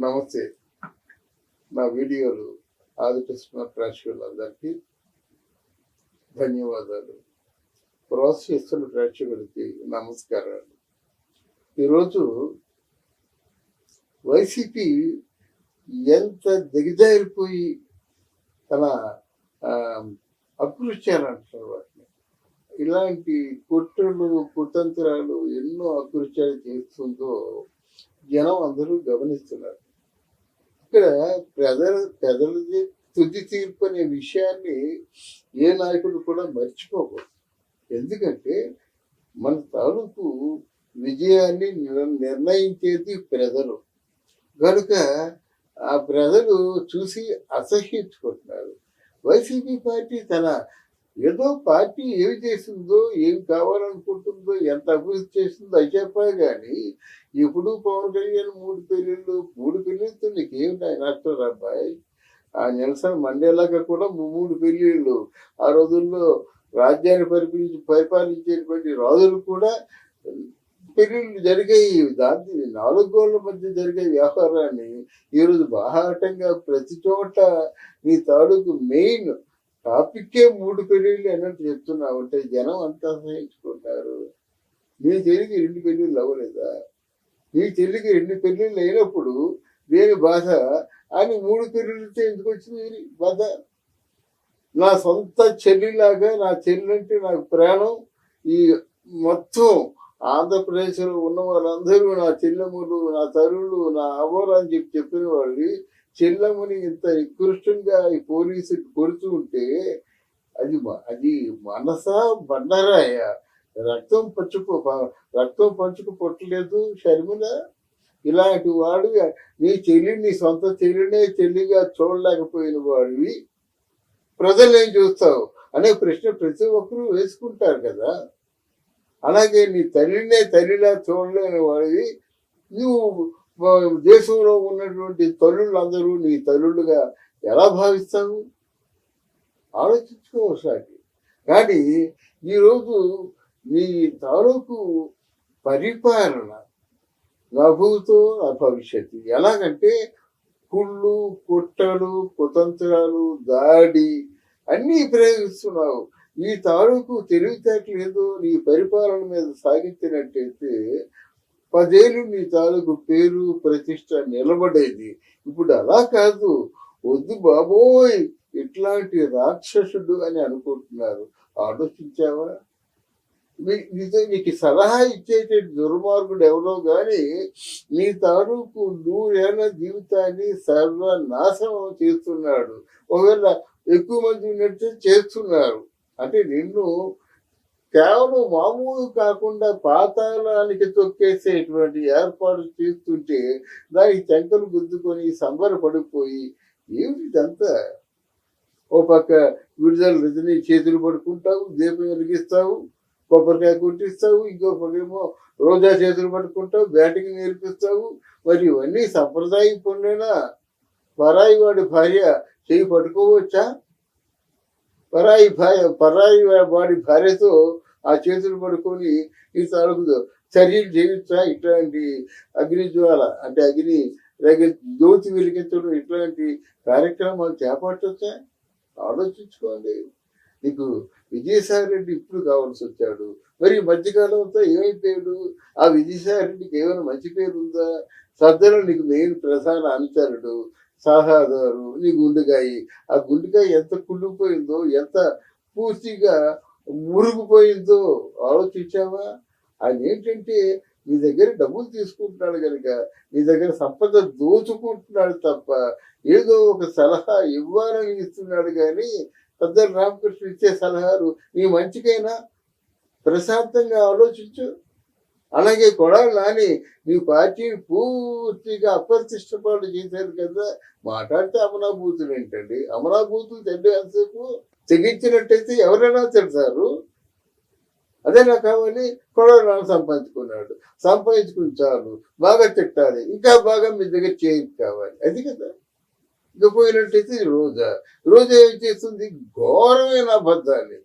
నమస్తే. నా వీడియోలు ఆదరిస్తున్న ప్రేక్షకులందరికీ ధన్యవాదాలు. ప్రోత్సహిస్తున్న ప్రేక్షకులకి నమస్కారాలు. ఈరోజు వైసీపీ ఎంత దిగజారిపోయి తన అకృత్యాలంటారు వాటిని, ఇలాంటి కుట్రలు కుతంత్రాలు ఎన్నో అకృత్యాలు చేస్తుందో జనం అందరూ గమనిస్తున్నారు. ఇక్కడ ప్రజలది తుది తీర్పు అనే విషయాన్ని ఏ నాయకుడు కూడా మర్చిపోకూడదు. ఎందుకంటే మన తాలూకు విజయాన్ని నిర్ణయించేది ప్రజలు కనుక ఆ ప్రజలు చూసి అసహ్యించుకుంటున్నారు. వైసీపీ పార్టీ తన ఏదో పార్టీ ఏమి చేసిందో, ఏం కావాలనుకుంటుందో, ఎంత అభివృద్ధి చేసిందో అది చెప్పాలి. కానీ ఇప్పుడు పవన్ కళ్యాణ్ మూడు పెళ్ళిళ్ళతో నీకేం నష్టం రాబాయ్? ఆ నెల్సన్ మండేలాగా కూడా 3 పెళ్ళిళ్ళు. ఆ రోజుల్లో రాజ్యాన్ని పరిపాలించేటువంటి రాజులు కూడా పెళ్ళిళ్ళు జరిగాయి. దాంతో 4 గోళ్ల మధ్య జరిగే వ్యవహారాన్ని ఈరోజు బాహాటంగా ప్రతి చోట నీ తాలూకు మెయిన్ టాపిక్కే 3 పెళ్ళిళ్ళు అన్నట్టు చెప్తున్నావు అంటే జనం అంతా అసహించుకుంటారు. నీ చెల్లికి 2 పెళ్ళిళ్ళు అవ్వలేదా? నీ చెల్లికి 2 పెళ్ళిళ్ళు అయినప్పుడు దేని బాధ అని 3 పెళ్ళిళ్ళతో ఎందుకు వచ్చింది బాధ? నా సొంత చెల్లిలాగా నా చెల్లంటే నాకు ప్రాణం. ఈ మొత్తం ఆంధ్రప్రదేశ్లో ఉన్న వాళ్ళందరూ నా చెల్లెములు, నా తల్లులు, నా అవ్వరు అని చెప్పిన వాళ్ళు చెల్లెముని ఇంత నికృష్టంగా ఈ పోలీసులు కొడుతూ ఉంటే అది మనసా బండరాయ? రక్తం పంచుకు పొట్టలేదు షర్మిల. ఇలాంటి వాడు నీ చెల్లి, నీ సొంత చెల్లినే చెల్లిగా చూడలేకపోయిన వాడివి ప్రజలు ఏం చూస్తావు అనే ప్రశ్న ప్రతి ఒక్కరూ వేసుకుంటారు కదా. అలాగే నీ తల్లినే తల్లిలా చూడలేని వాడివి నువ్వు దేశంలో ఉన్నటువంటి తల్లులందరూ నీ తల్లులుగా ఎలా భావిస్తావు? ఆలోచించుకోసారి. కానీ ఈరోజు నీ తాలూకు పరిపాలన నభూతో భవిష్యత్తు ఎలాగంటే కుళ్ళు, కుట్రలు, కుతంత్రాలు, దాడి అన్నీ ప్రయోగిస్తున్నావు. ఈ తాలూకు తెలివితేటలు ఏదో నీ పరిపాలన మీద సాగించినట్టయితే 10 ఏళ్ళు నీ తాలూకు పేరు ప్రతిష్ట నిలబడేది. ఇప్పుడు అలా కాదు. వద్దు బాబోయ్, ఇట్లాంటి రాక్షసుడు అని అనుకుంటున్నారు. ఆలోచించావా? నీకు సలహా ఇచ్చేట దుర్మార్గుడు ఎవరో కానీ నీ తాలూకు 100 ఏళ్ల జీవితాన్ని సర్వనాశనం చేస్తున్నాడు. ఒకవేళ ఎక్కువ మంది ఉన్నట్టు చేస్తున్నారు అంటే నిన్ను కేవలం మామూలు కాకుండా పాతాళానికి తొక్కేసేటువంటి ఏర్పాటు చేస్తుంటే దానికి చెంకలు గుద్దుకొని సంబరపడిపోయి ఏమిటిదంతా? ఓ పక్క విడుదల రజనీ చేతులు పట్టుకుంటావు, దీపం వెలిగిస్తావు, కొబ్బరికాయ కొట్టిస్తావు, ఇంకో పక్కేమో రోజా చేతులు పట్టుకుంటావు, బ్యాటింగ్ నేర్పిస్తావు. మరి ఇవన్నీ సంప్రదాయ పనులేనా? పరాయి వాడి భార్య చేయి పట్టుకోవచ్చా? పరాయి వాడి భార్యతో ఆ చేతులు పడుకొని ఈ తాలూకు చర్యలు చేయొచ్చా? ఇట్లాంటి అగ్నిజ్వాల అంటే అగ్ని జ్యోతి వెలిగించడం ఇట్లాంటి కార్యక్రమాలు చేపట్టొచ్చా? ఆలోచించుకోండి. నీకు విజయసాయి రెడ్డి ఇప్పుడు కావాల్సి వచ్చాడు. మరి మధ్యకాలంతో ఏమైపోయాడు? ఆ విజయసాయి రెడ్డికి ఏమైనా మంచి పేరు ఉందా? సద్దలో నీకు మెయిన్ ప్రధాన అనుచరుడు, సలహాదారు నీ గుండెకాయ. ఆ గుండెకాయ ఎంత కుళ్ళిపోయిందో, ఎంత పూర్తిగా మురిగిపోయిందో ఆలోచించావా? ఆయన ఏంటంటే నీ దగ్గర డబ్బులు తీసుకుంటున్నాడు కనుక నీ దగ్గర సంపద దోచుకుంటున్నాడు తప్ప ఏదో ఒక సలహా ఇవ్వాలని ఇస్తున్నాడు. కానీ పెద్దల రామకృష్ణ ఇచ్చే సలహాలు నీ మంచికైనా? ప్రశాంతంగా ఆలోచించు. అలాగే కొడాలి నాని నీ పార్టీని పూర్తిగా అప్రతిష్టపాటు చేశారు కదా. మాట్లాడితే అమనాభూతులు ఏంటండి? అమనాభూతులు తెడ్డు ఎంతసేపు తెగించినట్టయితే ఎవరైనా తెలుసారు. అదే నాకు కావాలి. కొడాలి నాని సంపాదించుకుని చాలు, బాగా తిట్టాలి, ఇంకా బాగా మీ దగ్గర చేయి కావాలి, అది కదా. ఇంకా పోయినట్టయితే రోజా ఏం చేస్తుంది? ఘోరమైన అబద్ధాలు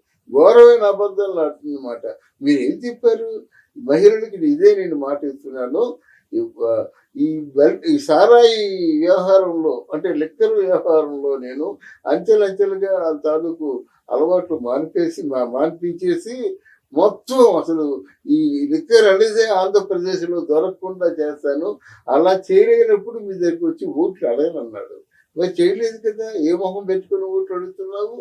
ఆడుతుందన్నమాట. మీరు ఏం చెప్పారు? మహిళలకి ఇదే నేను మాట ఇస్తున్నాను, ఈ ఈ ఈ సారాయి వ్యవహారంలో అంటే లిక్కర్ వ్యవహారంలో నేను అంచెలంచెలుగా ఆ తాలూకు అలవాట్లు మాన్పించేసి మొత్తం అసలు ఈ లిక్కర్ అనేదే ఆంధ్రప్రదేశ్లో దొరకకుండా చేస్తాను. అలా చేయలేనప్పుడు మీ దగ్గరికి వచ్చి ఓట్లు అడగనన్నాడు. మరి చేయలేదు కదా! ఏ మొహం పెట్టుకొని ఓట్లు అడుగుతున్నావు?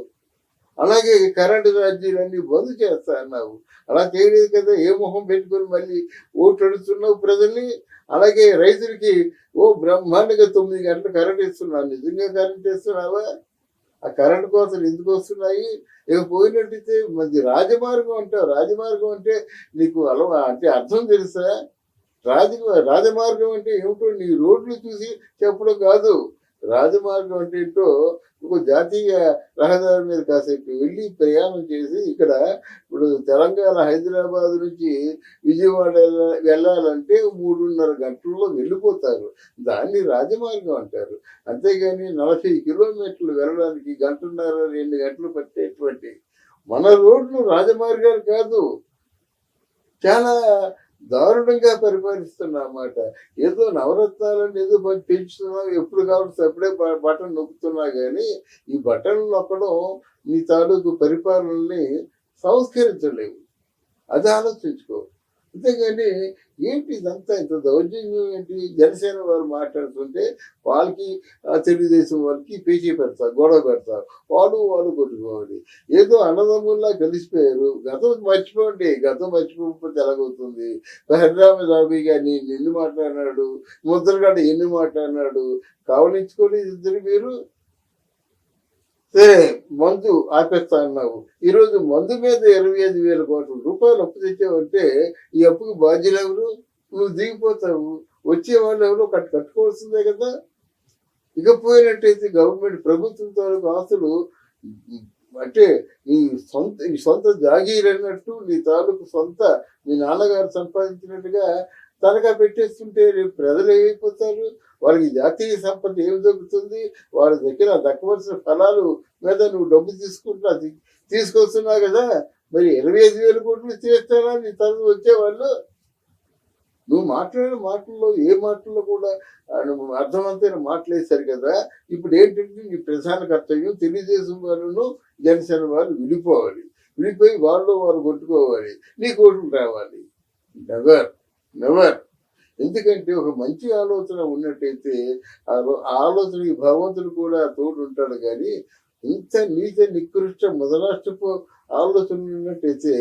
అలాగే కరెంటు ఛార్జీలన్నీ బంద్ చేస్తా అన్నావు. అలా చేయలేదు కదా! ఏ మొహం పెట్టుకొని మళ్ళీ ఓట్లు అడుగుతున్నావు ప్రజల్ని? అలాగే రైతులకి బ్రహ్మాండంగా 9 గంటలు కరెంట్ ఇస్తున్నావు. నిజంగా కరెంట్ ఇస్తున్నావా? ఆ కరెంట్ కోతలు ఎందుకు వస్తున్నాయి? ఇక పోయినట్టయితే మరి రాజమార్గం అంటావు. రాజమార్గం అంటే నీకు అంటే అర్థం తెలుసా? రాజ రాజమార్గం అంటే ఏమిటో నీ రోడ్లు చూసి చెప్పడం కాదు. రాజమార్గం అంటే ఏంటో ఒక జాతీయ రహదారి మీద కాసేపు వెళ్ళి ప్రయాణం చేసి ఇక్కడ ఇప్పుడు తెలంగాణ హైదరాబాద్ నుంచి విజయవాడ వెళ్ళాలంటే 3:30 గంటల్లో వెళ్ళిపోతారు. దాన్ని రాజమార్గం అంటారు. అంతేగాని 40 కిలోమీటర్లు వెళ్ళడానికి గంటన్నర 2 గంటలు పట్టేటువంటి మన రోడ్లు రాజమార్గాలు కాదు. చాలా దారుణంగా పరిపాలిస్తున్నమాట. ఏదో నవరత్నాలని ఏదో పెంచుతున్నావు, ఎప్పుడు కావాల్సి అప్పుడే బటన్ నొక్కుతున్నా కానీ ఈ బటన్ నొక్కడం నీ తాలూకు పరిపాలనని సంస్కరించలేవు. అది ఆలోచించుకో. అంతేగాని ఏంటి ఇదంతా ఇంత దౌర్జన్యం ఏంటి? జనసేన వారు మాట్లాడుతుంటే వాళ్ళకి తెలుగుదేశం వాళ్ళకి పేచీ పెడతారు, గొడవ పెడతారు. వాళ్ళు కొట్టుకోవాలి. ఏదో అన్నదమ్ముల్లా కలిసిపోయారు. గతం మర్చిపోండి. గతం మర్చిపోకపోతే ఎలాగవుతుంది? బహిర్రామరాబీ గారిని ఎన్ని మాట్లాడినాడు, ముద్రగడ ఎన్ని మాట్లాడినాడు, కావలించుకోలేదు ఇద్దరు మీరు. సరే మందు ఆపేస్తా అన్నావు. ఈరోజు మందు మీద 25,000 కోట్ల రూపాయలు అప్పు తెచ్చావంటే ఈ అప్పుకి బాధ్యులు ఎవరు? నువ్వు దిగిపోతావు. వచ్చే వాళ్ళు ఎవరో కట్టుకోవాల్సిందే కదా! ఇకపోయినట్టయితే గవర్నమెంట్ ప్రభుత్వం తాలూకు ఆస్తులు అంటే నీ సొంత జాగీర్ అన్నట్టు నీ తాలూకు సొంత మీ నాన్నగారు సంపాదించినట్టుగా తనఖా పెట్టేస్తుంటే రేపు ప్రజలు ఏమైపోతారు? వాళ్ళకి జాతీయ సంపద ఏమి దొరుకుతుంది? వాళ్ళ దగ్గర దక్కవలసిన ఫలాలు మీద నువ్వు డబ్బు తీసుకొస్తున్నావు కదా! మరి 25,000 కోట్లు చేస్తారా నీ తరఫు వచ్చేవాళ్ళు? నువ్వు మాట్లాడిన మాటల్లో ఏ మాటల్లో కూడా అర్థవంతమైన మాటలేశారు కదా! ఇప్పుడు ఏంటంటే నీ ప్రధాన కర్తవ్యం తెలుగుదేశం వాళ్ళను జనసేన వాళ్ళు విడిపోవాలి. విడిపోయి వాళ్ళు కొట్టుకోవాలి. నీకు ఓట్లు రావాలి. Never never. ఎందుకంటే ఒక మంచి ఆలోచన ఉన్నట్టయితే ఆలోచనకి భగవంతుడు కూడా తోడు ఉంటాడు. కానీ ఇంత నీచ నికృష్ట మొదలష్టపు ఆలోచన ఉన్నట్టయితే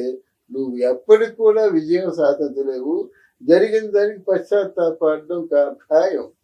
నువ్వు ఎప్పటికి కూడా విజయం సాధించలేవు. జరిగిన దానికి పశ్చాత్తాపడడం ఖాయం.